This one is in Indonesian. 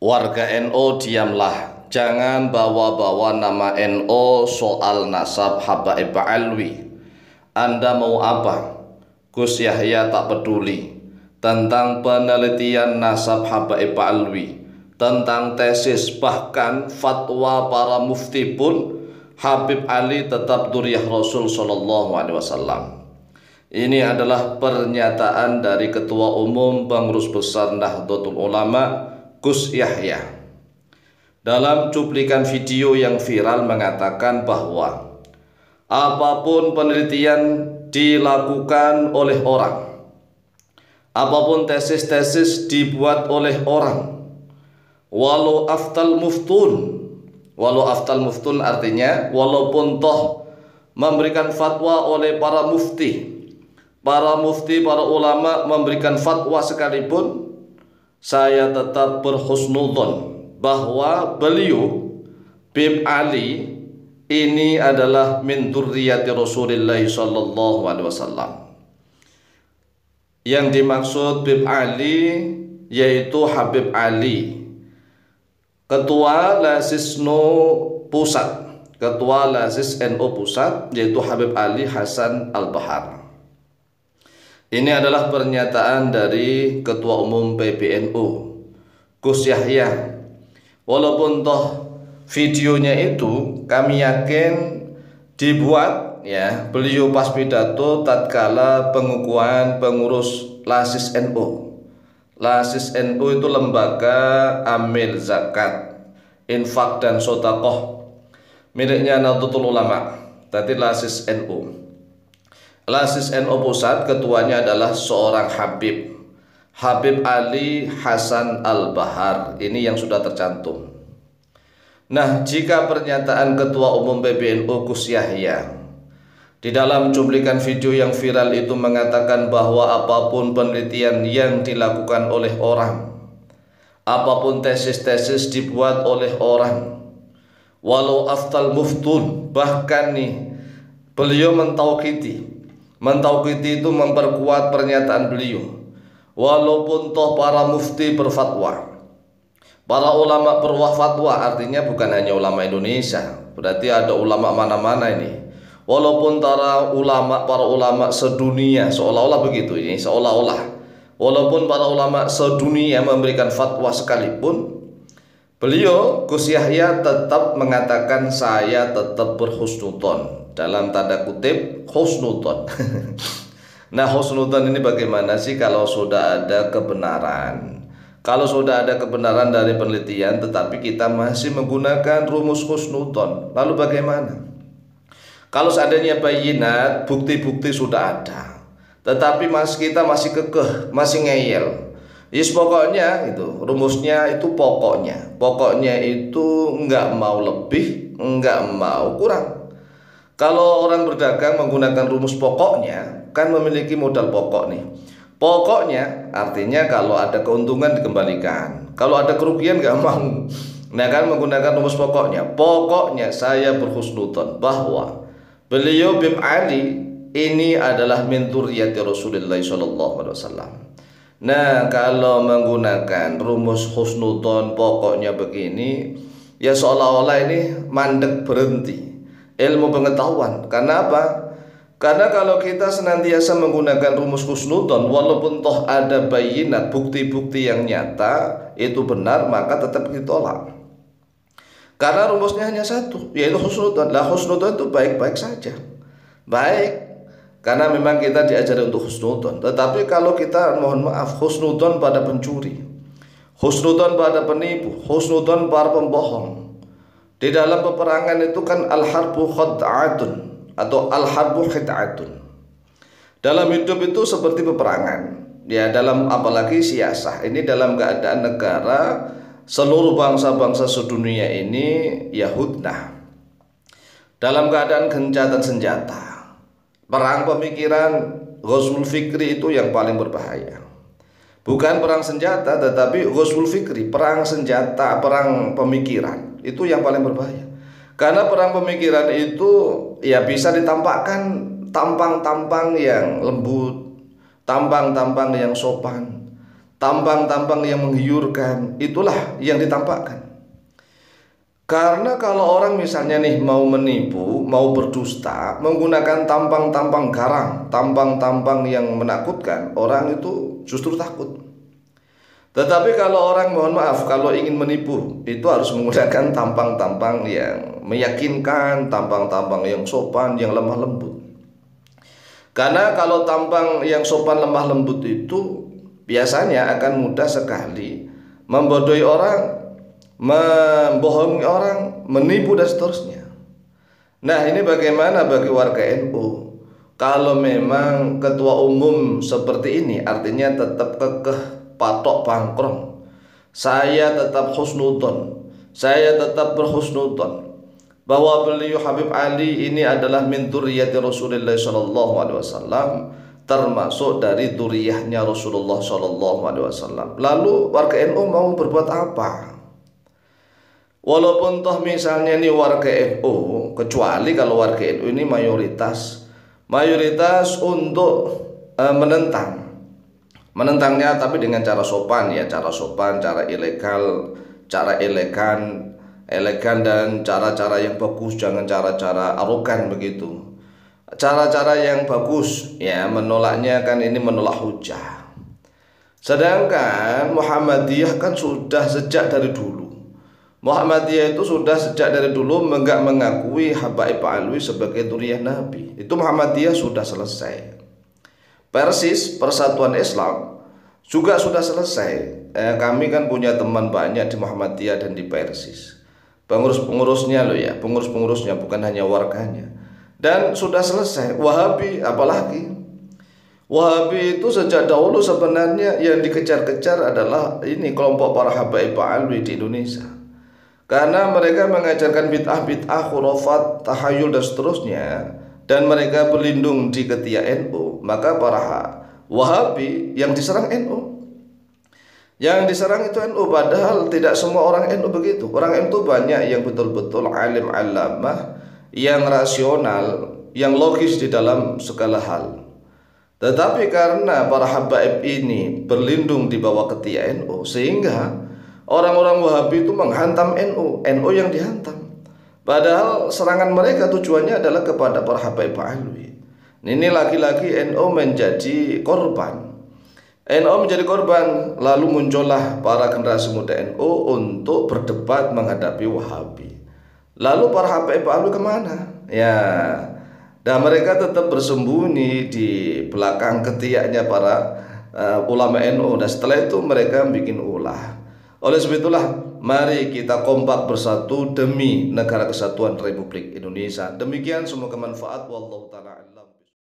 Warga NU diamlah, jangan bawa-bawa nama NU soal nasab Habaib Alwi. Anda mau apa? Gus Yahya tak peduli tentang penelitian nasab Habaib Alwi, tentang tesis, bahkan fatwa para mufti pun Habib Ali tetap duriyah Rasul Shallallahu Alaihi Wasallam. Ini adalah pernyataan dari Ketua Umum Pengurus Besar Nahdlatul Ulama Gus Yahya. Dalam cuplikan video yang viral mengatakan bahwa apapun penelitian dilakukan oleh orang, apapun tesis-tesis dibuat oleh orang, walau aftal muftun artinya walaupun toh memberikan fatwa oleh para mufti, para ulama memberikan fatwa sekalipun, saya tetap berhusnudzon bahwa beliau Bib Ali ini adalah min dzurriyyati Rasulillah sallallahu alaihi wasallam. Yang dimaksud Bib Ali yaitu Habib Ali, Ketua Lazis NU Pusat, yaitu Habib Ali Hasan Al-Bahar. Ini adalah pernyataan dari Ketua Umum PBNU Gus Yahya. Walaupun toh videonya itu kami yakin dibuat ya beliau pas pidato tatkala pengukuhan pengurus Lazis NU. Lazis NU itu lembaga amil zakat, infak dan sodakoh miliknya Nahdlatul Ulama. Tadi Lazis NU. Lazis NU Pusat, ketuanya adalah seorang Habib Ali Hasan Al-Bahar. Ini yang sudah tercantum. Nah, jika pernyataan Ketua Umum PBNU Gus Yahya di dalam cuplikan video yang viral itu mengatakan bahwa apapun penelitian yang dilakukan oleh orang, apapun tesis-tesis dibuat oleh orang, walau aftal muftun, bahkan nih beliau Mentauqiti itu memperkuat pernyataan beliau. Walaupun toh para mufti berfatwa, para ulama berfatwa, artinya bukan hanya ulama Indonesia, berarti ada ulama mana-mana ini. Walaupun para ulama sedunia, seolah-olah begitu ini, seolah-olah. Walaupun para ulama sedunia memberikan fatwa sekalipun, beliau Gus Yahya tetap mengatakan saya tetap berhusnudzon. Dalam tanda kutip husnudzon. Nah, husnudzon ini bagaimana sih kalau sudah ada kebenaran? Kalau sudah ada kebenaran dari penelitian tetapi kita masih menggunakan rumus husnudzon, lalu bagaimana? Kalau seandainya bayinat, bukti-bukti sudah ada, tetapi kita masih kekeh, masih ngeyel. Yes, pokoknya itu rumusnya itu pokoknya itu enggak mau lebih, enggak mau kurang. Kalau orang berdagang menggunakan rumus pokoknya, kan memiliki modal pokok nih. Pokoknya artinya kalau ada keuntungan dikembalikan, kalau ada kerugian nggak mau. Nah kan menggunakan rumus pokoknya. Pokoknya saya berhusnudzon bahwa beliau Bib Ali ini adalah min dzurriyyati Rasulillah sallallahu alaihi wasallam. Nah kalau menggunakan rumus husnudzon pokoknya begini, ya seolah-olah ini mandek berhenti ilmu pengetahuan. Karena apa? Karena kalau kita senantiasa menggunakan rumus husnudzon, walaupun toh ada bayinat, bukti-bukti yang nyata itu benar, maka tetap ditolak. Karena rumusnya hanya satu, yaitu husnudzon. Lah husnudzon itu baik-baik saja, baik, karena memang kita diajari untuk husnudzon. Tetapi kalau kita mohon maaf husnudzon pada pencuri, husnudzon pada penipu, husnudzon pada pembohong. Di dalam peperangan itu kan al-harbu khad'atun atau al-harbu khid'atun. Dalam hidup itu seperti peperangan. Ya dalam apalagi siasah. Ini dalam keadaan negara seluruh bangsa-bangsa sedunia ini ya hudnah. Dalam keadaan gencatan senjata. Perang pemikiran, ghazwul fikri itu yang paling berbahaya. Bukan perang senjata tetapi ghazwul fikri, perang senjata, perang pemikiran. Itu yang paling berbahaya. Karena perang pemikiran itu ya bisa ditampakkan tampang-tampang yang lembut, tampang-tampang yang sopan. tampang-tampang yang menggiurkan, itulah yang ditampakkan. Karena kalau orang misalnya nih mau menipu, mau berdusta, menggunakan tampang-tampang garang, tampang-tampang yang menakutkan, orang itu justru takut. Tetapi kalau orang, mohon maaf, kalau ingin menipu, itu harus menggunakan tampang-tampang yang meyakinkan, tampang-tampang yang sopan, yang lemah lembut. Karena kalau tampang yang sopan lemah lembut itu biasanya akan mudah sekali membodohi orang, membohongi orang, menipu dan seterusnya. Nah, ini bagaimana bagi warga NU? Kalau memang ketua umum seperti ini, artinya tetap kekeh patok pangkrong, saya tetap husnudon, saya tetap berhusnudon bahwa beliau Habib Ali ini adalah min dzurriyyati Rasulullah sallallahu alaihi wasallam, termasuk dari dzurriyyahnya Rasulullah sallallahu alaihi wasallam. Lalu warga NU mau berbuat apa? Walaupun toh misalnya ini warga NU, kecuali kalau warga NU ini mayoritas untuk menentangnya, tapi dengan cara sopan ya, cara ilegal, cara elegan dan cara-cara yang bagus, jangan cara-cara arogan begitu. Cara-cara yang bagus ya, menolaknya kan ini menolak hujah. Sedangkan Muhammadiyah kan sudah sejak dari dulu. Muhammadiyah itu sudah sejak dari dulu enggak mengakui Habaib Alwi sebagai dzurriyyah Nabi. Itu Muhammadiyah sudah selesai. Persis Persatuan Islam juga sudah selesai. Kami kan punya teman banyak di Muhammadiyah dan di Persis. Pengurus-pengurusnya loh ya, pengurus-pengurusnya bukan hanya warganya. Dan sudah selesai. Wahabi apalagi? Wahabi itu sejak dahulu sebenarnya yang dikejar-kejar adalah ini kelompok para Habaib Alwi di Indonesia. Karena mereka mengajarkan bid'ah-bid'ah, khurafat, tahayul dan seterusnya, dan mereka berlindung di ketiak NU, maka para Wahabi yang diserang NU. Yang diserang itu NU, padahal tidak semua orang NU begitu. Orang NU banyak yang betul-betul alim alamah, yang rasional, yang logis di dalam segala hal. Tetapi karena para habaib ini berlindung di bawah ketiak NU, sehingga orang-orang Wahabi itu menghantam NU yang dihantam. Padahal serangan mereka tujuannya adalah kepada para habaib Alwi. Ini lagi-lagi NU menjadi korban. NU menjadi korban, lalu muncullah para generasi muda NU untuk berdebat menghadapi Wahabi. Lalu para Habaib Alwi kemana? Ya, dan mereka tetap bersembunyi di belakang ketiaknya para ulama NU, dan setelah itu mereka bikin ulah. Oleh sebab itulah, mari kita kompak bersatu demi negara kesatuan Republik Indonesia. Demikian, semoga manfaat. Wallahu ta'ala a'lam.